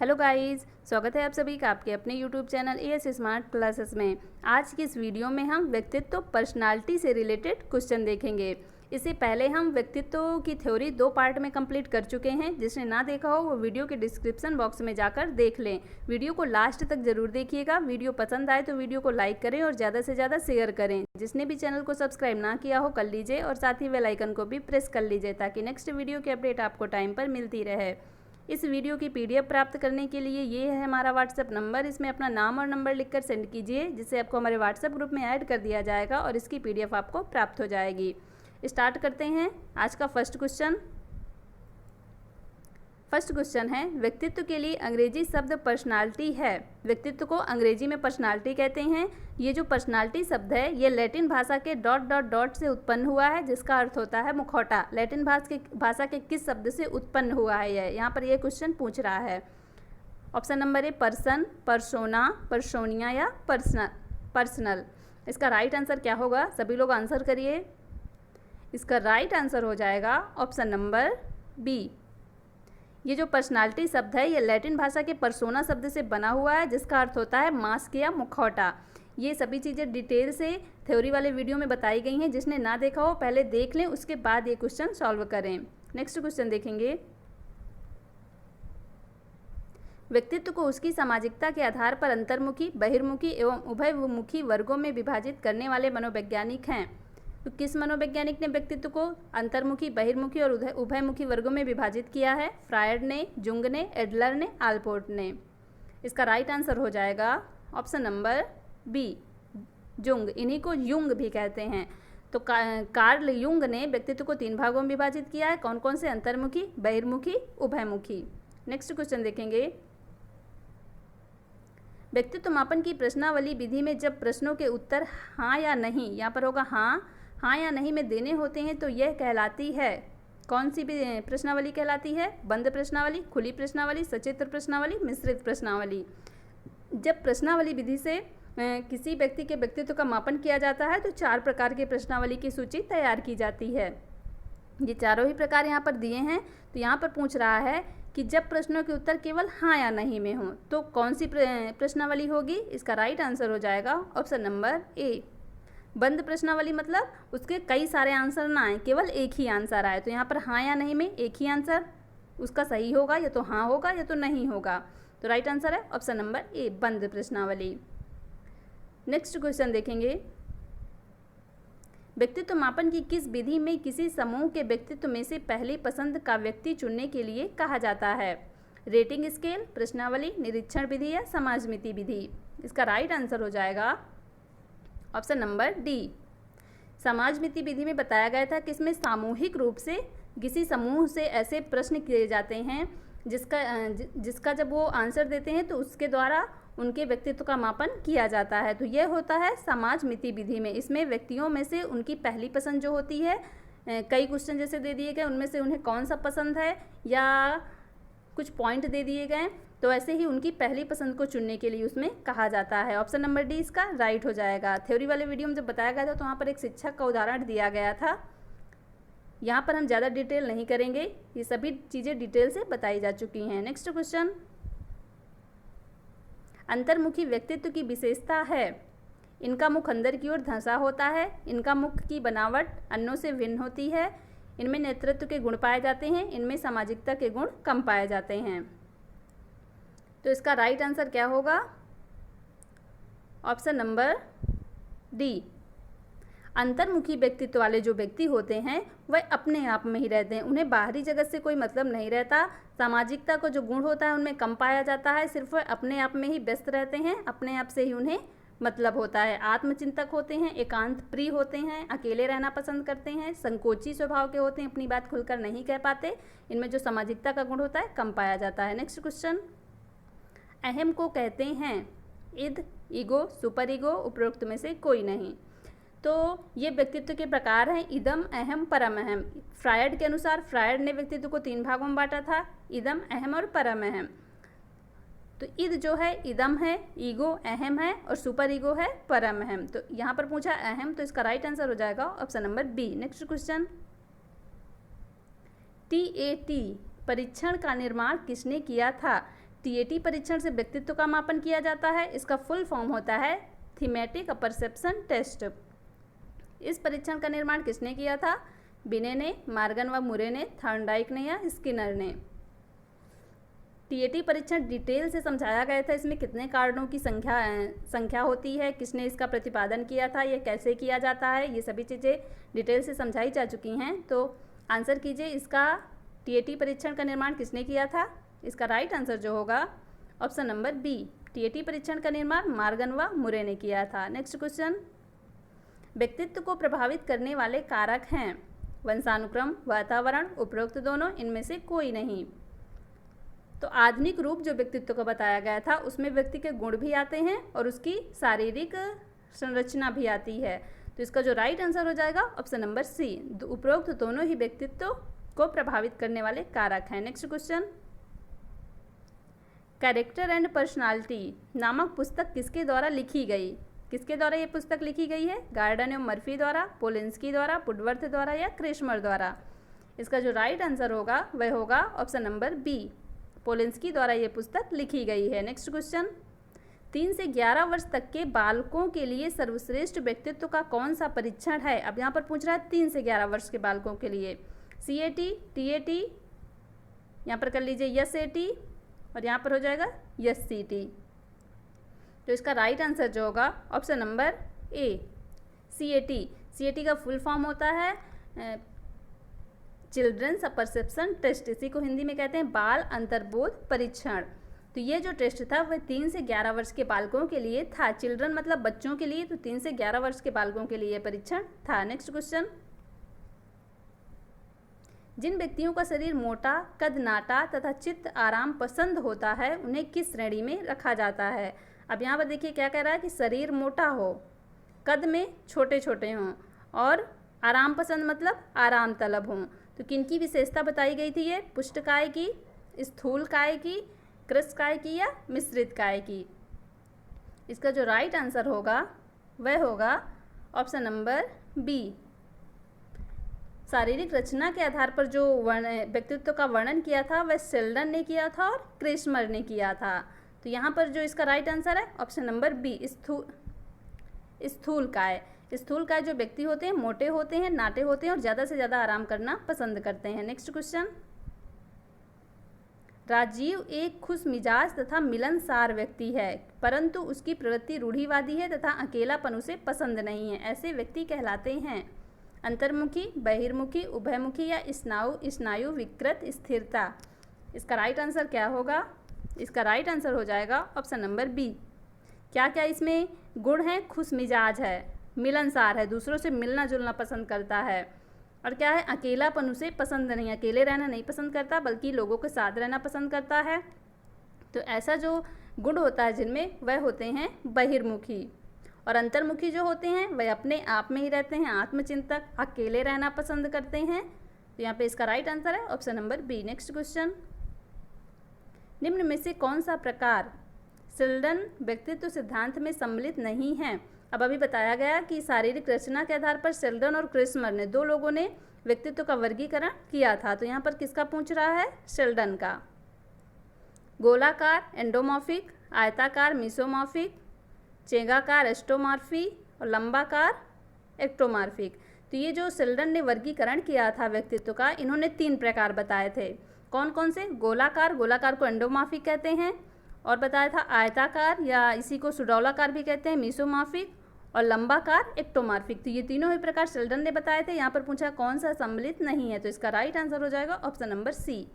Hello guys, स्वागत है आप सभी का आपके अपने YouTube channel as smart classes में। आज की इस वीडियो में हम व्यक्तित्व पर्सनालिटी से रिलेटेड क्वेश्चन देखेंगे। इससे पहले हम व्यक्तित्व की थ्योरी 2 पार्ट में कंप्लीट कर चुके हैं। जिसने ना देखा हो वो वीडियो के डिस्क्रिप्शन बॉक्स में जाकर देख लें। वीडियो को लास्ट तक जरूर देखिएगा। वीडियो पसंद आए तो वीडियो को लाइक करें और ज़्यादा से ज़्यादा शेयर करें। जिसने भी चैनल को सब्सक्राइब ना किया हो कर लीजिए और साथ ही बेल आइकन को भी प्रेस कर लीजिए ताकि नेक्स्ट वीडियो की अपडेट आपको टाइम पर मिलती रहे। इस वीडियो की पीडीएफ प्राप्त करने के लिए ये है हमारा व्हाट्सएप नंबर। इसमें अपना नाम और नंबर लिखकर सेंड कीजिए, जिससे आपको हमारे व्हाट्सएप ग्रुप में ऐड कर दिया जाएगा और इसकी पीडीएफ आपको प्राप्त हो जाएगी। स्टार्ट करते हैं आज का फर्स्ट क्वेश्चन है व्यक्तित्व के लिए अंग्रेजी शब्द पर्सनालिटी है। व्यक्तित्व को अंग्रेजी में पर्सनालिटी कहते हैं। ये जो पर्सनालिटी शब्द है ये लैटिन भाषा के ... से उत्पन्न हुआ है, जिसका अर्थ होता है मुखौटा। लैटिन भाषा के किस शब्द से उत्पन्न हुआ है यहाँ पर यह क्वेश्चन पूछ रहा है। Option number A person, persona, personia या पर्सनल। इसका राइट आंसर क्या होगा? सभी लोग आंसर करिए। इसका राइट आंसर हो जाएगा ऑप्शन नंबर बी। ये जो पर्सनालिटी शब्द है ये लैटिन भाषा के पर्सोना शब्द से बना हुआ है, जिसका अर्थ होता है मास्क या मुखौटा। ये सभी चीज़ें डिटेल से थ्योरी वाले वीडियो में बताई गई हैं। जिसने ना देखा हो पहले देख लें, उसके बाद ये क्वेश्चन सॉल्व करें। नेक्स्ट क्वेश्चन देखेंगे। व्यक्तित्व को उसकी सामाजिकता के आधार पर अंतर्मुखी, बहिर्मुखी एवं उभयमुखी वर्गों में विभाजित करने वाले मनोवैज्ञानिक हैं। तो किस मनोवैज्ञानिक ने व्यक्तित्व को अंतर्मुखी, बहिर्मुखी और उभयमुखी वर्गों में विभाजित किया है? फ्रायड ने, जुंग ने, एडलर ने, आलपोर्ट ने। इसका राइट आंसर हो जाएगा ऑप्शन नंबर बी, जुंग। इन्हीं को युंग भी कहते हैं। तो कार्ल युंग ने व्यक्तित्व को 3 भागों में विभाजित किया है। कौन कौन से? अंतर्मुखी, बहिर्मुखी, उभयमुखी। नेक्स्ट क्वेश्चन देखेंगे। व्यक्तित्व मापन की प्रश्नावली विधि में जब प्रश्नों के उत्तर हाँ या नहीं, यहाँ पर होगा हाँ या नहीं में देने होते हैं तो यह कहलाती है, कौन सी भी प्रश्नावली कहलाती है? बंद प्रश्नावली, खुली प्रश्नावली, सचित्र प्रश्नावली, मिश्रित प्रश्नावली। जब प्रश्नावली विधि से किसी व्यक्ति के व्यक्तित्व का मापन किया जाता है तो 4 प्रकार के प्रश्नावली की सूची तैयार की जाती है। ये चारों ही प्रकार यहाँ पर दिए हैं। तो यहाँ पर पूछ रहा है कि जब प्रश्नों के उत्तर केवल हाँ या नहीं में हो तो कौन सी प्रश्नावली होगी? इसका राइट आंसर हो जाएगा ऑप्शन नंबर ए, बंद प्रश्नावली। मतलब उसके कई सारे आंसर ना आए, केवल एक ही आंसर आए। तो यहाँ पर हाँ या नहीं में एक ही आंसर उसका सही होगा, या तो हाँ होगा या तो नहीं होगा। तो राइट आंसर है ऑप्शन नंबर ए, बंद प्रश्नावली। नेक्स्ट क्वेश्चन देखेंगे। व्यक्तित्व मापन की किस विधि में किसी समूह के व्यक्तित्व में से पहली पसंद का व्यक्ति चुनने के लिए कहा जाता है? रेटिंग स्केल, प्रश्नावली, निरीक्षण विधि या समाजमिति विधि। इसका राइट आंसर हो जाएगा ऑप्शन नंबर डी, समाजमिति विधि में बताया गया था कि इसमें सामूहिक रूप से किसी समूह से ऐसे प्रश्न किए जाते हैं जिसका जब वो आंसर देते हैं तो उसके द्वारा उनके व्यक्तित्व का मापन किया जाता है। तो यह होता है समाजमिति विधि में। इसमें व्यक्तियों में से उनकी पहली पसंद जो होती है, कई क्वेश्चन जैसे दे दिए गए उनमें से उन्हें कौन सा पसंद है या कुछ पॉइंट दे दिए गए, तो ऐसे ही उनकी पहली पसंद को चुनने के लिए उसमें कहा जाता है। ऑप्शन नंबर डी इसका राइट हो जाएगा। थ्योरी वाले वीडियो में जब बताया गया था तो वहाँ पर एक शिक्षक का उदाहरण दिया गया था। यहाँ पर हम ज़्यादा डिटेल नहीं करेंगे, ये सभी चीज़ें डिटेल से बताई जा चुकी हैं। Next question. अंतर्मुखी व्यक्तित्व की विशेषता है, इनका मुख अंदर की ओर धंसा होता है, इनका मुख की बनावट अन्यों से भिन्न होती है, इनमें नेतृत्व के गुण पाए जाते हैं, इनमें सामाजिकता के गुण कम पाए जाते हैं। तो इसका राइट आंसर क्या होगा? ऑप्शन नंबर डी, अंतर्मुखी व्यक्तित्व वाले जो व्यक्ति होते हैं वह अपने आप में ही रहते हैं, उन्हें बाहरी जगत से कोई मतलब नहीं रहता। सामाजिकता को जो गुण होता है उनमें कम पाया जाता है, सिर्फ वह अपने आप में ही व्यस्त रहते हैं, अपने आप से ही उन्हें मतलब होता है। आत्मचिंतक होते हैं, एकांत प्रिय होते हैं, अकेले रहना पसंद करते हैं, संकोची स्वभाव के होते हैं, अपनी बात खुलकर नहीं कह पाते। इनमें जो सामाजिकता का गुण होता है कम पाया जाता है। Next question. अहम को कहते हैं इद, ईगो, सुपर ईगो, उपरोक्त में से कोई नहीं। तो ये व्यक्तित्व के प्रकार हैं इदम, अहम, परम अहम। फ्रायड के अनुसार फ्रायड ने व्यक्तित्व को 3 भागों में बांटा था, इदम, अहम और परम अहम। तो इद जो है इदम है, ईगो अहम है और सुपर ईगो है परम अहम। तो यहाँ पर पूछा अहम, तो इसका राइट आंसर हो जाएगा option number B. Next question. TAT परीक्षण का निर्माण किसने किया था? टीएटी परीक्षण से व्यक्तित्व का मापन किया जाता है। इसका फुल फॉर्म होता है थीमेटिक परसेप्शन टेस्ट। इस परीक्षण का निर्माण किसने किया था? बिने ने, मॉर्गन व मुरे ने, थॉर्नडाइक ने या स्किनर ने। टीएटी परीक्षण डिटेल से समझाया गया था। इसमें कितने कारणों की संख्या होती है, किसने इसका प्रतिपादन किया था, यह कैसे किया जाता है, ये सभी चीज़ें डिटेल से समझाई जा चुकी हैं। तो आंसर कीजिए, इसका टीएटी परीक्षण का निर्माण किसने किया था? इसका राइट आंसर जो होगा ऑप्शन नंबर बी, टीएटी परीक्षण का निर्माण मॉर्गन व मुरे ने किया था। नेक्स्ट क्वेश्चन, व्यक्तित्व को प्रभावित करने वाले कारक हैं वंशानुक्रम, वातावरण, उपरोक्त दोनों, इनमें से कोई नहीं। तो आधुनिक रूप जो व्यक्तित्व को बताया गया था उसमें व्यक्ति के गुण भी आते हैं और उसकी शारीरिक संरचना भी आती है। तो इसका जो राइट आंसर हो जाएगा ऑप्शन नंबर सी, उपरोक्त दोनों ही व्यक्तित्व को प्रभावित करने वाले कारक हैं। Next question, character and personality नामक पुस्तक किसके द्वारा लिखी गई? किसके द्वारा ये पुस्तक लिखी गई है? गार्डन एवं मर्फी द्वारा, पोलिंस्की द्वारा, वुडवर्थ द्वारा या क्रेशमर द्वारा? इसका जो राइट आंसर होगा वह होगा ऑप्शन नंबर बी, पोलिंस्की द्वारा ये पुस्तक लिखी गई है। नेक्स्ट क्वेश्चन, 3 से 11 वर्ष तक के बालकों के लिए सर्वश्रेष्ठ व्यक्तित्व का कौन सा परीक्षण है? अब यहाँ पर पूछ रहा है 3 से 11 वर्ष के बालकों के लिए सीएटी, टीएटी, यहाँ पर कर लीजिए एसएटी और यहाँ पर हो जाएगा एससीटी। तो इसका राइट आंसर जो होगा option number A, CAT. CAT का फुल फॉर्म होता है चिल्ड्रंस परसेप्शन टेस्ट, इसी को हिंदी में कहते हैं बाल अंतर्बोध परीक्षण। तो ये जो टेस्ट था वह 3 से 11 वर्ष के बालकों के लिए था। चिल्ड्रन मतलब बच्चों के लिए, तो 3 से 11 वर्ष के बालकों के लिए परीक्षण था। नेक्स्ट क्वेश्चन, जिन व्यक्तियों का शरीर मोटा, कद नाटा तथा चित्त आराम पसंद होता है उन्हें किस श्रेणी में रखा जाता है? अब यहाँ पर देखिए क्या कह रहा है कि शरीर मोटा हो, कद में छोटे छोटे हों और आराम पसंद मतलब आराम तलब हों। तो किनकी विशेषता बताई गई थी? ये पुष्टकाय की, स्थूल काय की, कृशकाय की या मिश्रित काय की? इसका जो राइट आंसर होगा वह होगा ऑप्शन नंबर बी, शारीरिक रचना के आधार पर जो व्यक्तित्व का वर्णन किया था वह शेल्डन ने किया था और क्रेशमर ने किया था। तो यहाँ पर जो इसका राइट आंसर है ऑप्शन नंबर बी, स्थूल काय। स्थूल काय जो व्यक्ति होते हैं मोटे होते हैं, नाटे होते हैं और ज़्यादा से ज़्यादा आराम करना पसंद करते हैं। नेक्स्ट क्वेश्चन, राजीव एक खुश मिजाज तथा मिलनसार व्यक्ति है परंतु उसकी प्रवृत्ति रूढ़िवादी है तथा अकेलापन उसे पसंद नहीं है। ऐसे व्यक्ति कहलाते हैं अंतर्मुखी, बहिर्मुखी, उभयमुखी या स्नायु विकृत स्थिरता। इसका राइट आंसर क्या होगा? इसका राइट आंसर हो जाएगा ऑप्शन नंबर बी। क्या क्या इसमें गुण है? खुश मिजाज है, मिलनसार है, दूसरों से मिलना जुलना पसंद करता है, और क्या है? अकेलापन उसे पसंद नहीं, अकेले रहना नहीं पसंद करता बल्कि लोगों के साथ रहना पसंद करता है। तो ऐसा जो गुण होता है जिनमें वह होते हैं बहिर्मुखी, और अंतर्मुखी जो होते हैं वह अपने आप में ही रहते हैं, आत्मचिंतक, अकेले रहना पसंद करते हैं। तो यहाँ पे इसका राइट आंसर है option number B. Next question, निम्न में से कौन सा प्रकार शेल्डन व्यक्तित्व सिद्धांत में सम्मिलित नहीं है? अब अभी बताया गया कि शारीरिक रचना के आधार पर शेल्डन और क्रेशमर ने, दो लोगों ने व्यक्तित्व का वर्गीकरण किया था। तो यहाँ पर किसका पूछ रहा है? शेल्डन का। गोलाकार एंडोमॉर्फिक, आयताकार मीसोमॉर्फिक, चेंगाकार एस्टोमॉर्फी और लंबाकार एक्टोमॉर्फिक। तो ये जो शेल्डन ने वर्गीकरण किया था व्यक्तित्व का, इन्होंने 3 प्रकार बताए थे। कौन कौन से? गोलाकार, गोलाकार को एंडोमॉर्फिक कहते हैं, और बताया था आयताकार या इसी को सुडौलाकार भी कहते हैं मीसोमॉर्फिक, और लंबाकार एक्टोमॉर्फिक। तो ये तीनों ही प्रकार शेल्डन ने बताए थे। यहाँ पर पूछा कौन सा सम्मिलित नहीं है, तो इसका राइट आंसर हो जाएगा option number C.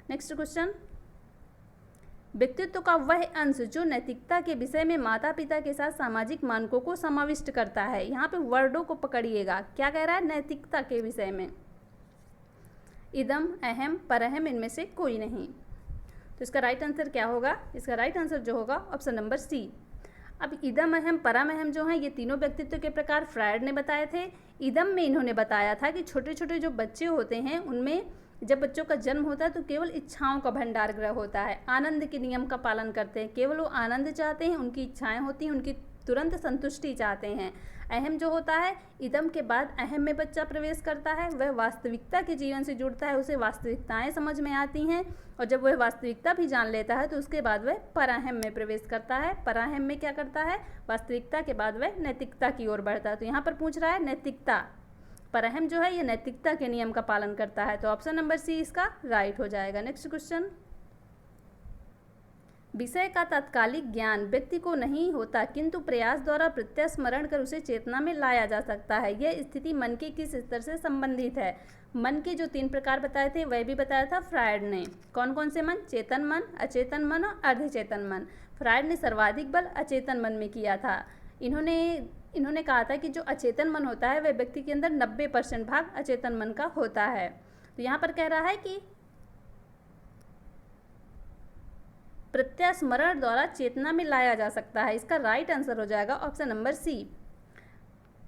Next question, व्यक्तित्व का वह अंश जो नैतिकता के विषय में माता पिता के साथ सामाजिक मानकों को समाविष्ट करता है। यहाँ पे वर्डों को पकड़िएगा, क्या कह रहा है? नैतिकता के विषय में। इदम, अहम, परअहम, इनमें से कोई नहीं। तो इसका राइट आंसर क्या होगा? इसका राइट आंसर जो होगा ऑप्शन नंबर सी। अब इदम, अहम, परम अहम जो हैं ये तीनों व्यक्तित्व के प्रकार फ्रायड ने बताए थे। इदम में इन्होंने बताया था कि छोटे छोटे जो बच्चे होते हैं उनमें जब बच्चों का जन्म होता है तो केवल इच्छाओं का भंडार ग्रह होता है, आनंद के नियम का पालन करते हैं, केवल वो आनंद चाहते हैं, उनकी इच्छाएं होती हैं, उनकी तुरंत संतुष्टि चाहते हैं। अहम जो होता है, इदम के बाद अहम में बच्चा प्रवेश करता है, वह वास्तविकता के जीवन से जुड़ता है, उसे वास्तविकताएं समझ में आती हैं, और जब वह वास्तविकता भी जान लेता है तो उसके बाद वह पराहम में प्रवेश करता है। पराहम में क्या करता है, वास्तविकता के बाद वह नैतिकता की ओर बढ़ता है। तो यहाँ पर पूछ रहा है नैतिकता, पराहम जो है ये नैतिकता के नियम का पालन करता है, तो ऑप्शन नंबर सी इसका राइट हो जाएगा। नेक्स्ट क्वेश्चन, विषय का तात्कालिक ज्ञान व्यक्ति को नहीं होता, किंतु प्रयास द्वारा प्रत्यस्मरण कर उसे चेतना में लाया जा सकता है। यह स्थिति मन के किस स्तर से संबंधित है? मन के जो 3 प्रकार बताए थे वह भी बताया था फ्रायड ने। कौन कौन से मन? चेतन मन, अचेतन मन और अर्धचेतन मन। फ्रायड ने सर्वाधिक बल अचेतन मन में किया था। इन्होंने कहा था कि जो अचेतन मन होता है वह व्यक्ति के अंदर 90% भाग अचेतन मन का होता है। तो यहाँ पर कह रहा है कि प्रत्यास्मरण द्वारा चेतना में लाया जा सकता है। इसका राइट आंसर हो जाएगा ऑप्शन नंबर सी।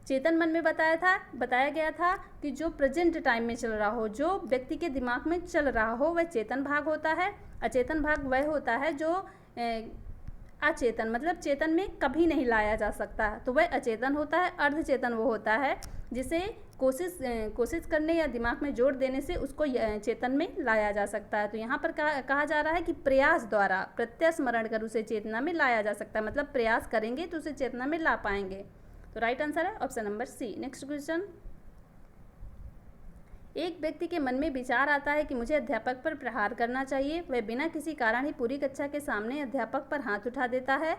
चेतन मन में बताया गया था कि जो प्रेजेंट टाइम में चल रहा हो, जो व्यक्ति के दिमाग में चल रहा हो, वह चेतन भाग होता है। अचेतन भाग वह होता है जो अचेतन, मतलब चेतन में कभी नहीं लाया जा सकता, तो वह अचेतन होता है। अर्धचेतन वो होता है जिसे कोशिश करने या दिमाग में जोर देने से उसको चेतन में लाया जा सकता है। तो यहाँ पर कहा जा रहा है कि प्रयास द्वारा प्रत्यस्मरण कर उसे चेतना में लाया जा सकता है, मतलब प्रयास करेंगे तो उसे चेतना में ला पाएंगे। तो राइट आंसर है option number C. Next question, एक व्यक्ति के मन में विचार आता है कि मुझे अध्यापक पर प्रहार करना चाहिए। वह बिना किसी कारण ही पूरी कक्षा के सामने अध्यापक पर हाथ उठा देता है।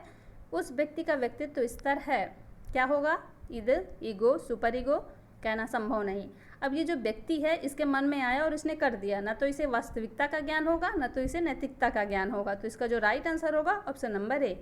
उस व्यक्ति का व्यक्तित्व स्तर है, क्या होगा? Either, ego, super ego? कहना संभव नहीं। अब ये जो व्यक्ति है इसके मन में आया और इसने कर दिया, ना तो इसे वास्तविकता का ज्ञान होगा, ना तो इसे नैतिकता का ज्ञान होगा। तो इसका जो राइट आंसर होगा ऑप्शन नंबर ए।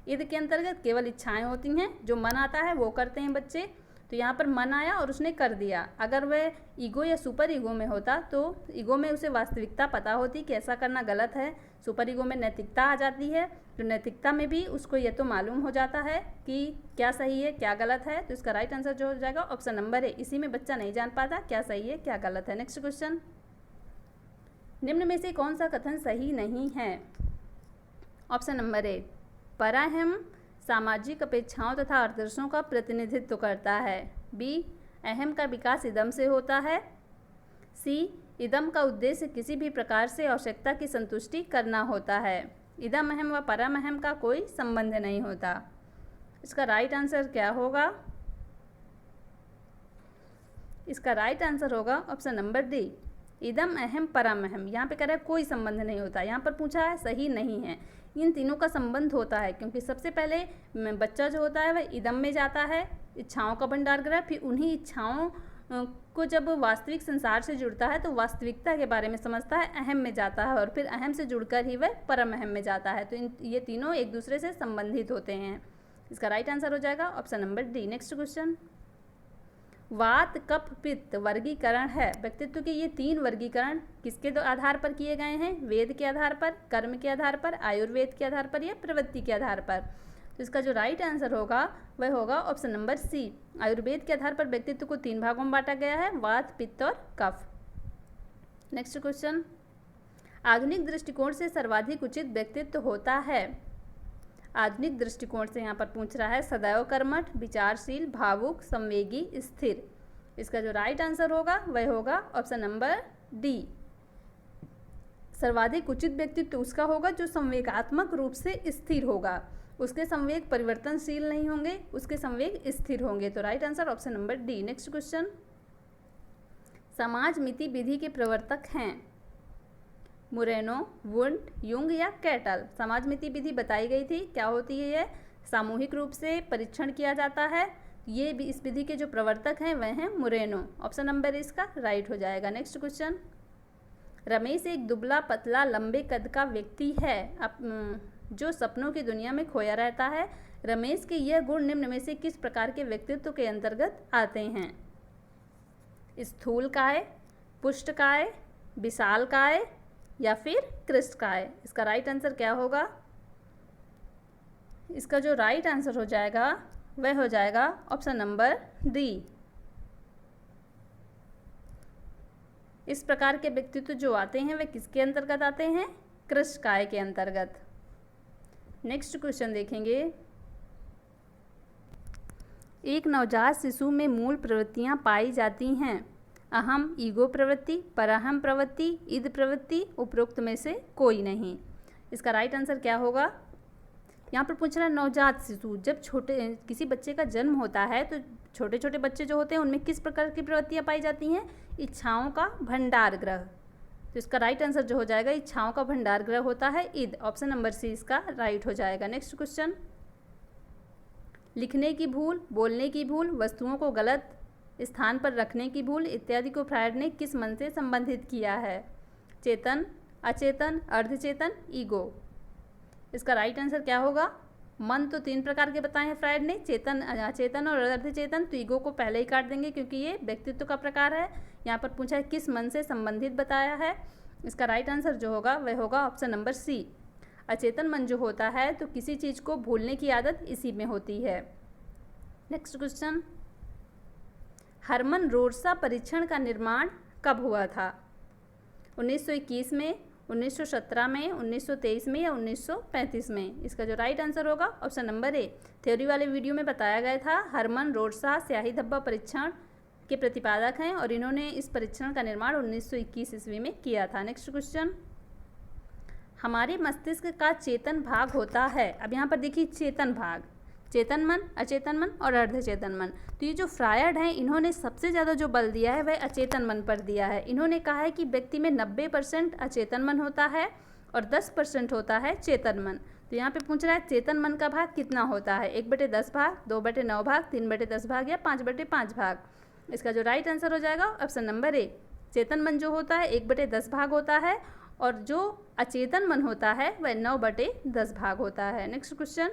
ईद के अंतर्गत केवल इच्छाएं होती हैं, जो मन आता है वो करते हैं बच्चे। तो यहाँ पर मन आया और उसने कर दिया। अगर वह ईगो या सुपर ईगो में होता तो ईगो में उसे वास्तविकता पता होती कि ऐसा करना गलत है, सुपर ईगो में नैतिकता आ जाती है, तो नैतिकता में भी उसको यह तो मालूम हो जाता है कि क्या सही है क्या गलत है। तो इसका राइट आंसर जो हो जाएगा ऑप्शन नंबर ए। इसी में बच्चा नहीं जान पाता क्या सही है क्या गलत है। नेक्स्ट क्वेश्चन, निम्न में से कौन सा कथन सही नहीं है? ऑप्शन नंबर ए, पराहम सामाजिक अपेक्षाओं तथा आदर्शों का प्रतिनिधित्व करता है। बी, अहम का विकास इदम से होता है। सी, इदम का उद्देश्य किसी भी प्रकार से आवश्यकता की संतुष्टि करना होता है। इदम अहम व परम अहम का कोई संबंध नहीं होता। इसका राइट आंसर क्या होगा? इसका राइट आंसर होगा ऑप्शन नंबर डी, इदम अहम परम अहम। यहाँ पे कह रहा है कोई संबंध नहीं होता, यहाँ पर पूछा है सही नहीं है। इन तीनों का संबंध होता है, क्योंकि सबसे पहले बच्चा जो होता है वह इदम में जाता है, इच्छाओं का भंडार ग्रह, फिर उन्हीं इच्छाओं को जब वास्तविक संसार से जुड़ता है तो वास्तविकता के बारे में समझता है, अहम में जाता है, और फिर अहम से जुड़कर ही वह परम अहम में जाता है। तो ये तीनों एक दूसरे से संबंधित होते हैं। इसका राइट आंसर हो जाएगा option number D. Next question, वात कफ पित्त वर्गीकरण है। व्यक्तित्व के ये 3 वर्गीकरण किसके आधार पर किए गए हैं? वेद के आधार पर, कर्म के आधार पर, आयुर्वेद के आधार पर या प्रवृत्ति के आधार पर? तो इसका जो राइट आंसर होगा वह होगा ऑप्शन नंबर सी। आयुर्वेद के आधार पर व्यक्तित्व को 3 भागों में बांटा गया है, वात, पित्त और कफ। नेक्स्ट क्वेश्चन, आधुनिक दृष्टिकोण से सर्वाधिक उचित व्यक्तित्व होता है। आधुनिक दृष्टिकोण से यहाँ पर पूछ रहा है सदैव कर्मठ, विचारशील, भावुक, संवेगी, स्थिर। इसका जो राइट आंसर होगा वह होगा ऑप्शन नंबर डी। सर्वाधिक उचित व्यक्तित्व उसका होगा जो संवेगात्मक रूप से स्थिर होगा, उसके संवेग परिवर्तनशील नहीं होंगे, उसके संवेग स्थिर होंगे। तो right answer option number D. Next question, समाज मिति विधि के प्रवर्तक हैं मुरेनो, वुंड, युंग या कैटल? समाज मिति विधि बताई गई थी, क्या होती है? यह सामूहिक रूप से परीक्षण किया जाता है। ये भी इस विधि के जो प्रवर्तक हैं वह हैं मुरेनो। ऑप्शन नंबर इसका राइट हो जाएगा। नेक्स्ट क्वेश्चन, रमेश एक दुबला पतला लंबे कद का व्यक्ति है जो सपनों की दुनिया में खोया रहता है। रमेश के यह गुण निम्न में से किस प्रकार के व्यक्तित्व के अंतर्गत आते हैं? स्थूलकाय, पुष्टकाय, विशालकाय या फिर कृष्टकाय? इसका राइट आंसर क्या होगा? इसका जो राइट आंसर हो जाएगा वह हो जाएगा ऑप्शन नंबर डी। इस प्रकार के व्यक्तित्व जो आते हैं वे किसके अंतर्गत आते हैं? कृष्टकाय के अंतर्गत। नेक्स्ट क्वेश्चन देखेंगे, एक नवजात शिशु में मूल प्रवृत्तियाँ पाई जाती हैं। अहम ईगो प्रवृत्ति, पराहम प्रवृत्ति, ईद प्रवृत्ति, उपरोक्त में से कोई नहीं। इसका राइट आंसर क्या होगा? यहाँ पर पूछ रहा है नवजात शिशु, जब किसी बच्चे का जन्म होता है तो छोटे छोटे बच्चे जो होते हैं उनमें किस प्रकार की प्रवृत्तियाँ पाई जाती हैं? इच्छाओं का भंडार गृह। तो इसका राइट आंसर जो हो जाएगा इच्छाओं का भंडार गृह होता है ईद। ऑप्शन नंबर सी इसका राइट हो जाएगा। नेक्स्ट क्वेश्चन, लिखने की भूल, बोलने की भूल, वस्तुओं को गलत स्थान पर रखने की भूल इत्यादि को फ्रायड ने किस मन से संबंधित किया है? चेतन, अचेतन, अर्धचेतन, ईगो। इसका राइट आंसर क्या होगा? मन तो 3 प्रकार के बताए हैं फ्रायड ने, चेतन, अचेतन और अर्धचेतन। तो ईगो को पहले ही काट देंगे क्योंकि ये व्यक्तित्व का प्रकार है। यहाँ पर पूछा है किस मन से संबंधित बताया है। इसका राइट आंसर जो होगा वह होगा ऑप्शन नंबर सी। अचेतन मन जो होता है तो किसी चीज़ को भूलने की आदत इसी में होती है। नेक्स्ट क्वेश्चन, हरमन रोरसा परीक्षण का निर्माण कब हुआ था? 1921 में, 1917 में, 1923 में या 1935 में? इसका जो राइट आंसर होगा ऑप्शन नंबर ए। थ्योरी वाले वीडियो में बताया गया था हरमन रोरसा स्याही धब्बा परीक्षण के प्रतिपादक हैं और इन्होंने इस परीक्षण का निर्माण 1921 ईस्वी में किया था। नेक्स्ट क्वेश्चन, हमारे मस्तिष्क का चेतन भाग होता है। अब यहाँ पर देखिए चेतन भाग, चेतन मन, अचेतन मन और अर्धचेतन मन। तो ये जो फ्रायड हैं इन्होंने सबसे ज़्यादा जो बल दिया है वह अचेतन मन पर दिया है। इन्होंने कहा है कि व्यक्ति में 90% अचेतन मन होता है और 10% होता है चेतन मन। तो यहाँ पे पूछ रहा है चेतन मन का भाग कितना होता है? 1/10 भाग, 2/9 भाग, 3/10 भाग या 5/5 भाग? इसका जो राइट आंसर हो जाएगा ऑप्शन नंबर ए। चेतन मन जो होता है 1/10 भाग होता है और जो अचेतन मन होता है वह 9/10 भाग होता है। नेक्स्ट क्वेश्चन,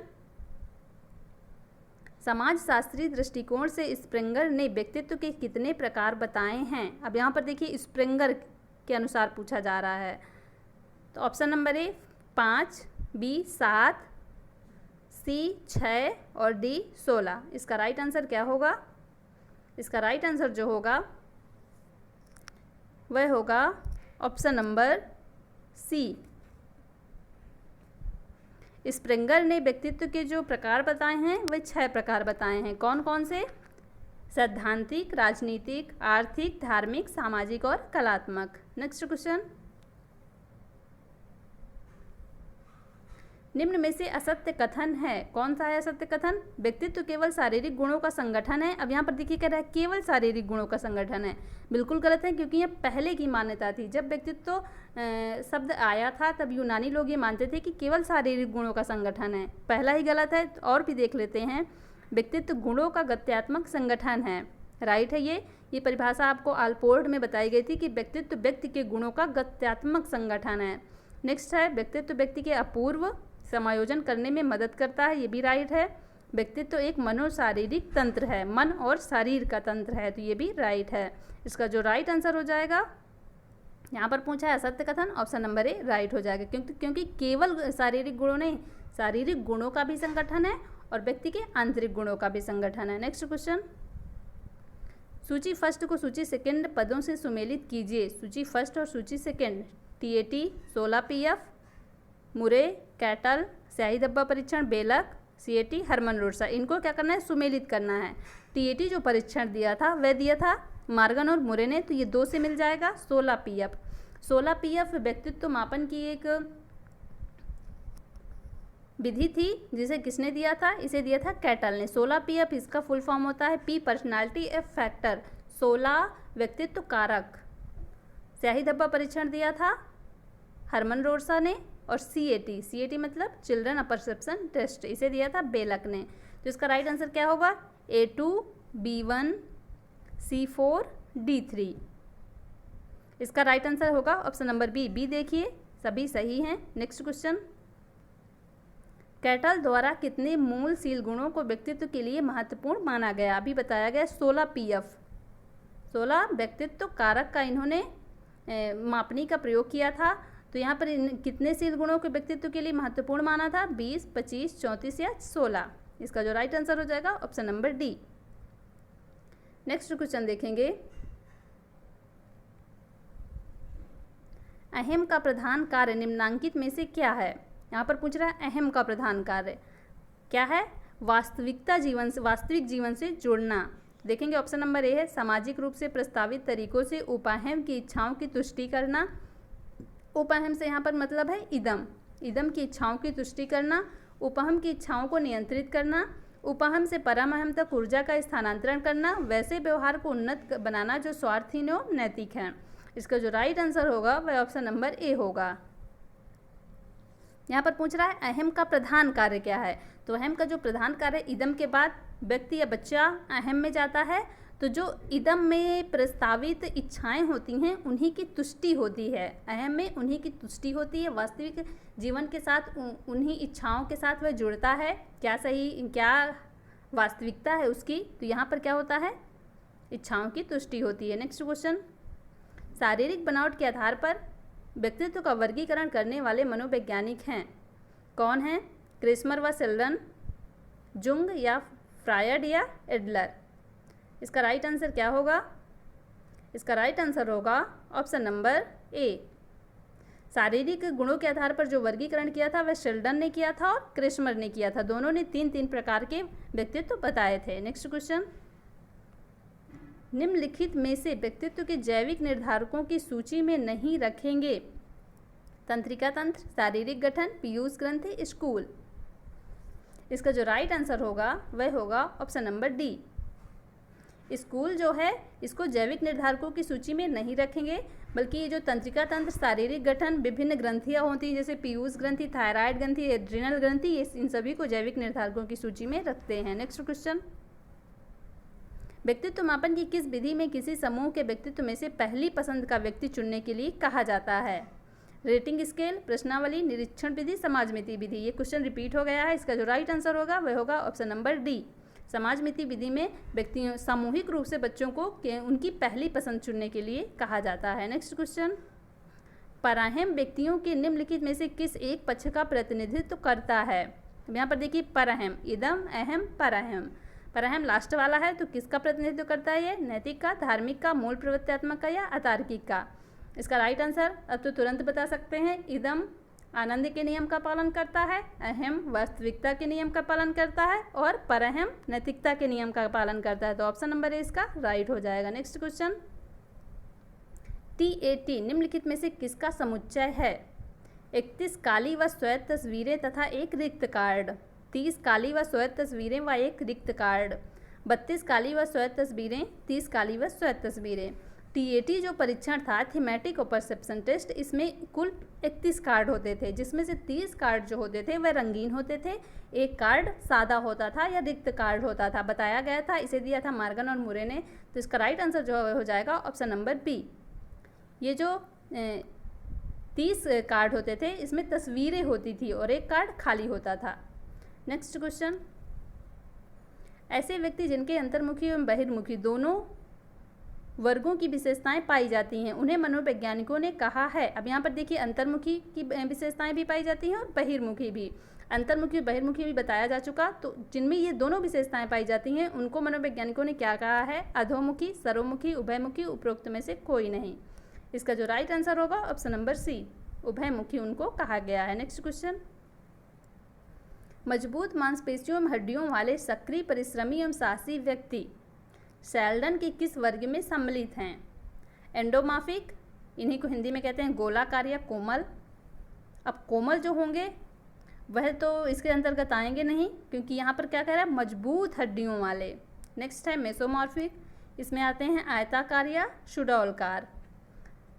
समाजशास्त्री दृष्टिकोण से स्प्रेंगर ने व्यक्तित्व के कितने प्रकार बताए हैं? अब यहाँ पर देखिए स्प्रेंगर के अनुसार पूछा जा रहा है। तो ऑप्शन नंबर ए 5, बी 7, सी 6 और डी 16। इसका राइट आंसर क्या होगा? इसका राइट आंसर जो होगा वह होगा ऑप्शन नंबर सी। स्प्रेंगर ने व्यक्तित्व के जो प्रकार बताए हैं वह 6 प्रकार बताए हैं। कौन कौन से? सैद्धांतिक, राजनीतिक, आर्थिक, धार्मिक, सामाजिक और कलात्मक। नेक्स्ट क्वेश्चन, निम्न में से असत्य कथन है। कौन सा है असत्य कथन? व्यक्तित्व केवल शारीरिक गुणों का संगठन है। अब यहाँ पर देखिए कह रहा है केवल शारीरिक गुणों का संगठन है। बिल्कुल गलत है क्योंकि यह पहले की मान्यता थी। जब व्यक्तित्व शब्द आया था तब यूनानी लोग ये मानते थे कि केवल शारीरिक गुणों का संगठन है। पहला ही गलत है। और भी देख लेते हैं, व्यक्तित्व गुणों का गत्यात्मक संगठन है। राइट है ये परिभाषा आपको आलपोर्ट में बताई गई थी कि व्यक्तित्व व्यक्ति के गुणों का गत्यात्मक संगठन है। नेक्स्ट है व्यक्तित्व व्यक्ति के अपूर्व समायोजन करने में मदद करता है। ये भी राइट है। व्यक्तित्व एक मनोशारीरिक तंत्र है, मन और शरीर का तंत्र है। तो ये भी राइट है। इसका जो राइट आंसर हो जाएगा, यहाँ पर पूछा है असत्य कथन, ऑप्शन नंबर ए राइट हो जाएगा। क्योंकि केवल शारीरिक गुणों नहीं, शारीरिक गुणों का भी संगठन है और व्यक्ति के आंतरिक गुणों का भी संगठन है। नेक्स्ट क्वेश्चन, सूची फर्स्ट को सूची सेकंड पदों से सुमेलित कीजिए। सूची फर्स्ट और सूची सेकंड, TAT, 16 PF, मुरे, कैटल, स्याही धब्बा परीक्षण, बेलक, CAT, हरमन रोरसा। इनको क्या करना है? सुमेलित करना है। TAT जो परीक्षण दिया था वह दिया था मार्गन और मुरे ने, तो ये 2 से मिल जाएगा। 16 PF, 16 PF व्यक्तित्व मापन की एक विधि थी जिसे किसने दिया था? इसे दिया था कैटल ने। 16 PF इसका फुल फॉर्म होता है P पर्सनालिटी F फैक्टर, 16 व्यक्तित्व कारक। स्याही धब्बा परीक्षण दिया था हरमन रोरसा ने और CAT मतलब चिल्ड्रन अपरसेप्शन टेस्ट, इसे दिया था बेलक ने। तो इसका राइट आंसर क्या होगा? A2, B1, C4, D3। इसका राइट आंसर होगा ऑप्शन नंबर बी देखिए सभी सही हैं। नेक्स्ट क्वेश्चन, कैटल द्वारा कितने मूलशील गुणों को व्यक्तित्व के लिए महत्वपूर्ण माना गया? अभी बताया गया 16 PF, 16 व्यक्तित्व कारक का इन्होंने मापनी का प्रयोग किया था। तो यहाँ पर कितने शील गुणों के व्यक्तित्व के लिए महत्वपूर्ण माना था? 20, 25, 34 या 16। इसका जो राइट आंसर हो जाएगा option number D. Next question देखेंगे, अहम का प्रधान कार्य निम्नांकित में से क्या है? यहाँ पर पूछ रहा है अहम का प्रधान कार्य क्या है? वास्तविक जीवन से जुड़ना। देखेंगे ऑप्शन नंबर ए है सामाजिक रूप से प्रस्तावित तरीकों से उपाहम की इच्छाओं की तुष्टि करना। उपाहम से यहाँ पर मतलब है इदम की इच्छाओं की तुष्टि करना, उपहम की इच्छाओं को नियंत्रित करना, उपहम से परमहम तक ऊर्जा का स्थानांतरण करना, वैसे व्यवहार को उन्नत बनाना जो स्वार्थहीन और नैतिक है। इसका जो राइट आंसर होगा वह ऑप्शन नंबर ए होगा। यहाँ पर पूछ रहा है अहम का प्रधान कार्य क्या है, तो अहम का जो प्रधान कार्य इदम के बाद व्यक्ति या बच्चा अहम में जाता है, तो जो इदम में प्रस्तावित इच्छाएं होती हैं उन्हीं की तुष्टि होती है। अहम में उन्हीं की तुष्टि होती है, वास्तविक जीवन के साथ उन्हीं इच्छाओं के साथ वह जुड़ता है। क्या वास्तविकता है उसकी, तो यहाँ पर क्या होता है, इच्छाओं की तुष्टि होती है। नेक्स्ट क्वेश्चन, शारीरिक बनावट के आधार पर व्यक्तित्व का वर्गीकरण करने वाले मनोवैज्ञानिक हैं, कौन हैं? क्रेस्मर व सेल्डन, जुंग या फ्रायड या एडलर। इसका राइट आंसर क्या होगा? इसका राइट आंसर होगा ऑप्शन नंबर ए। शारीरिक गुणों के आधार पर जो वर्गीकरण किया था वह शेल्डन ने किया था और क्रेस्मर ने किया था। दोनों ने तीन प्रकार के व्यक्तित्व बताए थे। नेक्स्ट क्वेश्चन, निम्नलिखित में से व्यक्तित्व के जैविक निर्धारकों की सूची में नहीं रखेंगे? तंत्रिका तंत्र, शारीरिक गठन, पीयूष ग्रंथि, स्कूल। इसका जो राइट आंसर होगा वह होगा ऑप्शन नंबर डी। स्कूल जो है इसको जैविक निर्धारकों की सूची में नहीं रखेंगे, बल्कि ये जो तंत्रिका तंत्र, शारीरिक गठन, विभिन्न ग्रंथियाँ होती हैं जैसे पीयूष ग्रंथि, थायराइड ग्रंथि, एड्रिनल ग्रंथि, ये इन सभी को जैविक निर्धारकों की सूची में रखते हैं। नेक्स्ट क्वेश्चन, व्यक्तित्व मापन की किस विधि में किसी समूह के व्यक्तित्व में से पहली पसंद का व्यक्ति चुनने के लिए कहा जाता है? रेटिंग स्केल, प्रश्नावली, निरीक्षण विधि, समाजमिति विधि। ये क्वेश्चन रिपीट हो गया है। इसका जो राइट आंसर होगा वह होगा ऑप्शन नंबर डी। समाजमिति विधि में व्यक्तियों सामूहिक रूप से बच्चों को उनकी पहली पसंद चुनने के लिए कहा जाता है। नेक्स्ट क्वेश्चन, पराहम व्यक्तियों के निम्नलिखित में से किस एक पक्ष का प्रतिनिधित्व करता है? अब यहाँ पर देखिए परहम, इदम, अहम, परहम। परहम लास्ट वाला है तो किसका प्रतिनिधित्व करता है ये? नैतिक का, धार्मिक का, मूल प्रवृत्त्यात्मक का या अतार्किक का? इसका राइट आंसर अब तो तुरंत बता सकते हैं। इदम आनंद के नियम का पालन करता है, अहम वास्तविकता के नियम का पालन करता है और परहम नैतिकता के नियम का पालन करता है। तो ऑप्शन नंबर ए इसका राइट हो जाएगा। नेक्स्ट क्वेश्चन, TAT निम्नलिखित में से किसका समुच्चय है? 31 काली व श्वेत तस्वीरें तथा एक रिक्त कार्ड, 30 काली व श्वेत तस्वीरें व एक रिक्त कार्ड, 32 काली व श्वेत तस्वीरें, 30 काली व श्वेत तस्वीरें। TAT जो परीक्षण था, थीमेटिक और परसेप्शन टेस्ट, इसमें कुल 31 कार्ड होते थे, जिसमें से 30 कार्ड जो होते थे वह रंगीन होते थे, एक कार्ड सादा होता था या रिक्त कार्ड होता था। बताया गया था, इसे दिया था मार्गन और मुरे ने। तो इसका राइट आंसर जो हो जाएगा ऑप्शन नंबर बी। ये जो 30 कार्ड होते थे इसमें तस्वीरें होती थी और एक कार्ड खाली होता था। नेक्स्ट क्वेश्चन, ऐसे व्यक्ति जिनके अंतर्मुखी एवं बहिर्मुखी दोनों वर्गों की विशेषताएं पाई जाती हैं उन्हें मनोवैज्ञानिकों ने कहा है। अब यहाँ पर देखिए अंतर्मुखी की विशेषताएं भी पाई जाती हैं और बहिर्मुखी भी। अंतर्मुखी और बहिर्मुखी भी बताया जा चुका। तो जिनमें ये दोनों विशेषताएं पाई जाती हैं उनको मनोवैज्ञानिकों ने क्या कहा है? अधोमुखी, सर्वमुखी, उभयमुखी, उपरोक्त में से कोई नहीं। इसका जो राइट आंसर होगा ऑप्शन नंबर सी, उभयमुखी उनको कहा गया है। नेक्स्ट क्वेश्चन, मजबूत मांसपेशियों एवं हड्डियों वाले सक्रिय, परिश्रमी एवं साहसी व्यक्ति शेल्डन के किस वर्ग में सम्मिलित हैं? एंडोमार्फिक, इन्हीं को हिंदी में कहते हैं गोलाकार या कोमल। अब कोमल जो होंगे वह तो इसके अंतर्गत आएंगे नहीं, क्योंकि यहाँ पर क्या कह रहा है? मजबूत हड्डियों वाले। नेक्स्ट है मेसोमॉर्फिक, इसमें आते हैं आयताकार या शुडौलकार।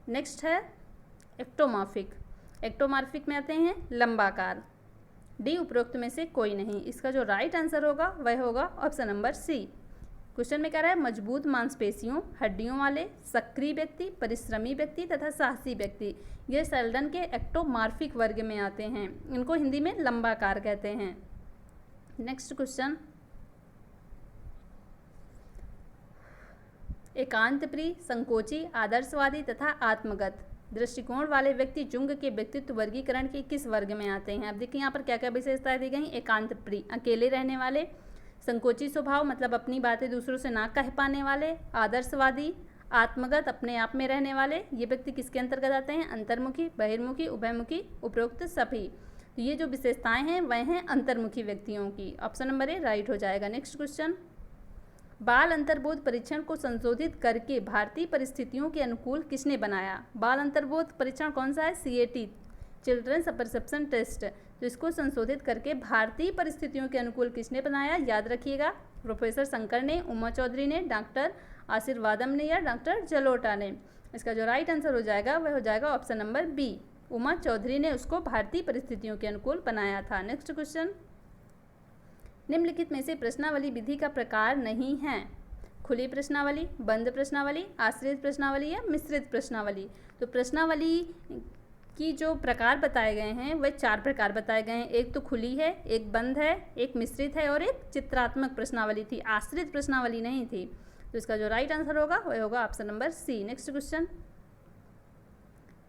नेक्स्ट है एक्टोमॉर्फिक, एक्टोमॉर्फिक में आते हैं लंबाकार। डी उपरोक्त में से कोई नहीं। इसका जो राइट आंसर होगा वह होगा ऑप्शन नंबर सी। क्वेश्चन में कह रहा है मजबूत मांसपेशियों, हड्डियों वाले, सक्रिय व्यक्ति, परिश्रमी व्यक्ति तथा साहसी व्यक्ति, ये शेल्डन के एक्टोमॉर्फिक वर्ग में आते हैं। इनको हिंदी में लंबाकार कहते हैं। नेक्स्ट क्वेश्चन, एकांतप्रिय, संकोची, आदर्शवादी तथा आत्मगत दृष्टिकोण वाले व्यक्ति जुंग के व्यक्तित्व वर्गीकरण के किस वर्ग में आते हैं? अब देखिए यहाँ पर क्या क्या विशेषताएं दी गई। एकांतप्रिय, अकेले रहने वाले। संकोची स्वभाव, मतलब अपनी बातें दूसरों से ना कह पाने वाले। आदर्शवादी, आत्मगत, अपने आप में रहने वाले। ये व्यक्ति किसके अंतर्गत आते हैं? अंतर्मुखी, बहिर्मुखी, उभयमुखी, उपरोक्त सभी। तो ये जो विशेषताएं हैं वह हैं अंतर्मुखी व्यक्तियों की। ऑप्शन नंबर ए राइट हो जाएगा। नेक्स्ट क्वेश्चन, बाल अंतर्बोध परीक्षण को संशोधित करके भारतीय परिस्थितियों के अनुकूल किसने बनाया? बाल अंतर्बोध परीक्षण कौन सा है? CAT, children's perception test. तो इसको संशोधित करके भारतीय परिस्थितियों के अनुकूल किसने बनाया? याद रखिएगा, प्रोफेसर शंकर ने, उमा चौधरी ने, डॉक्टर आशीर्वादम ने या डॉक्टर जलोटा ने। इसका जो राइट आंसर हो जाएगा वह हो जाएगा option number B, Uma Chaudhary ने उसको भारतीय परिस्थितियों के अनुकूल बनाया था। नेक्स्ट क्वेश्चन, निम्नलिखित में से प्रश्नावली विधि का प्रकार नहीं है? खुली प्रश्नावली, बंद प्रश्नावली, आश्रित प्रश्नावली या मिश्रित प्रश्नावली। तो प्रश्नावली की जो प्रकार बताए गए हैं वह 4 प्रकार बताए गए हैं। एक तो खुली है, एक बंद है, एक मिश्रित है और एक चित्रात्मक प्रश्नावली थी, आश्रित प्रश्नावली नहीं थी। तो इसका जो राइट आंसर होगा वह होगा option number C. Next question,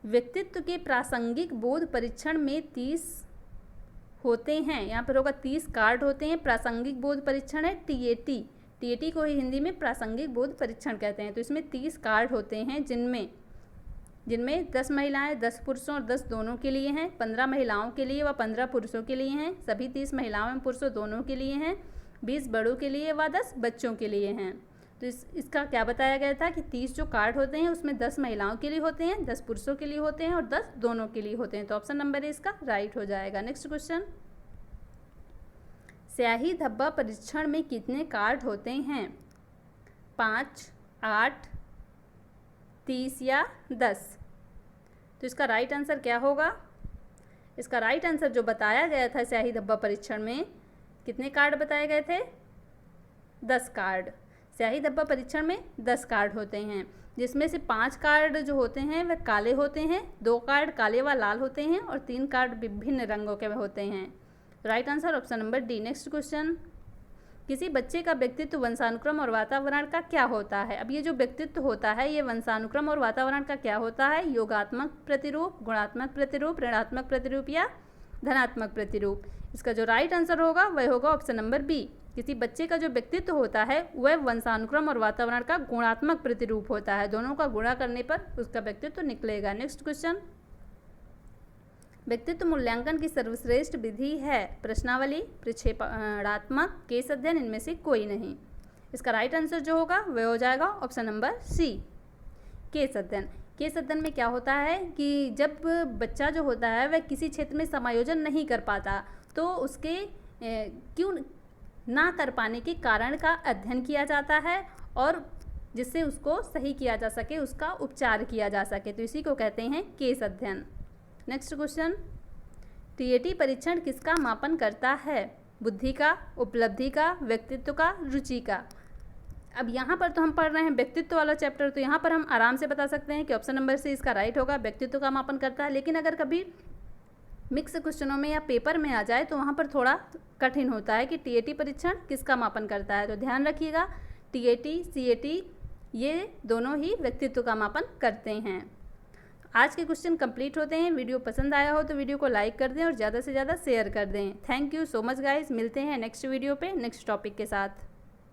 व्यक्तित्व के प्रासंगिक बोध परीक्षण में 30 होते हैं, यहाँ पर होगा 30 कार्ड होते हैं। प्रासंगिक बोध परीक्षण है TAT को ही हिंदी में प्रासंगिक बोध परीक्षण कहते हैं। तो इसमें 30 कार्ड होते हैं जिनमें 10 महिलाएं, 10 पुरुषों और 10 दोनों के लिए हैं, 15 महिलाओं के लिए व 15 पुरुषों के लिए हैं, सभी 30 महिलाओं एवं पुरुषों दोनों के लिए हैं, 20 बड़ों के लिए व 10 बच्चों के लिए हैं। तो इसका क्या बताया गया था कि 30 जो कार्ड होते हैं उसमें 10 महिलाओं के लिए होते हैं, 10 पुरुषों के लिए होते हैं और 10 दोनों के लिए होते हैं। तो ऑप्शन नंबर ए इसका राइट हो जाएगा। नेक्स्ट क्वेश्चन, स्याही धब्बा परीक्षण में कितने कार्ड होते हैं? 5, 8, 30 या 10। तो इसका राइट आंसर क्या होगा? इसका राइट आंसर जो बताया गया था स्याही धब्बा परीक्षण में, कितने कार्ड बताए गए थे? 10 कार्ड। स्याही धब्बा परीक्षण में 10 कार्ड होते हैं, जिसमें से 5 कार्ड जो होते हैं वह काले होते हैं, 2 कार्ड काले व लाल होते हैं और 3 कार्ड विभिन्न रंगों के होते हैं। Right answer option number D. Next question, किसी बच्चे का व्यक्तित्व वंशानुक्रम और वातावरण का क्या होता है? अब ये जो व्यक्तित्व होता है ये वंशानुक्रम और वातावरण का क्या होता है? योगात्मक प्रतिरूप, गुणात्मक प्रतिरूप, ऋणात्मक प्रतिरूप या धनात्मक प्रतिरूप। इसका जो राइट आंसर होगा वह होगा ऑप्शन नंबर बी। किसी बच्चे का जो व्यक्तित्व होता है वह वंशानुक्रम और वातावरण का गुणात्मक प्रतिरूप होता है, दोनों का गुणा करने पर उसका व्यक्तित्व निकलेगा। नेक्स्ट क्वेश्चन, व्यक्तित्व मूल्यांकन की सर्वश्रेष्ठ विधि है? प्रश्नावली, प्रक्षेपणात्मक, केस अध्ययन, इनमें से कोई नहीं। इसका राइट आंसर जो होगा वह हो जाएगा ऑप्शन नंबर सी, केस अध्ययन। केस अध्ययन में क्या होता है कि जब बच्चा जो होता है वह किसी क्षेत्र में समायोजन नहीं कर पाता तो उसके क्यों ना कर पाने के कारण का अध्ययन किया जाता है और जिससे उसको सही किया जा सके, उसका उपचार किया जा सके। तो इसी को कहते हैं केस अध्ययन। नेक्स्ट क्वेश्चन, TAT परीक्षण किसका मापन करता है? बुद्धि का, उपलब्धि का, व्यक्तित्व का, रुचि का। अब यहाँ पर तो हम पढ़ रहे हैं व्यक्तित्व वाला चैप्टर, तो यहाँ पर हम आराम से बता सकते हैं कि ऑप्शन नंबर सी इसका राइट होगा, व्यक्तित्व का मापन करता है। लेकिन अगर कभी मिक्स क्वेश्चनों में या पेपर में आ जाए तो वहाँ पर थोड़ा कठिन होता है कि TAT परीक्षण किसका मापन करता है। तो ध्यान रखिएगा, TAT, CAT ये दोनों ही व्यक्तित्व का मापन करते हैं। आज के क्वेश्चन कंप्लीट होते हैं। वीडियो पसंद आया हो तो वीडियो को लाइक कर दें और ज़्यादा से ज़्यादा शेयर कर दें। Thank you so much guys, मिलते हैं नेक्स्ट वीडियो पे नेक्स्ट टॉपिक के साथ।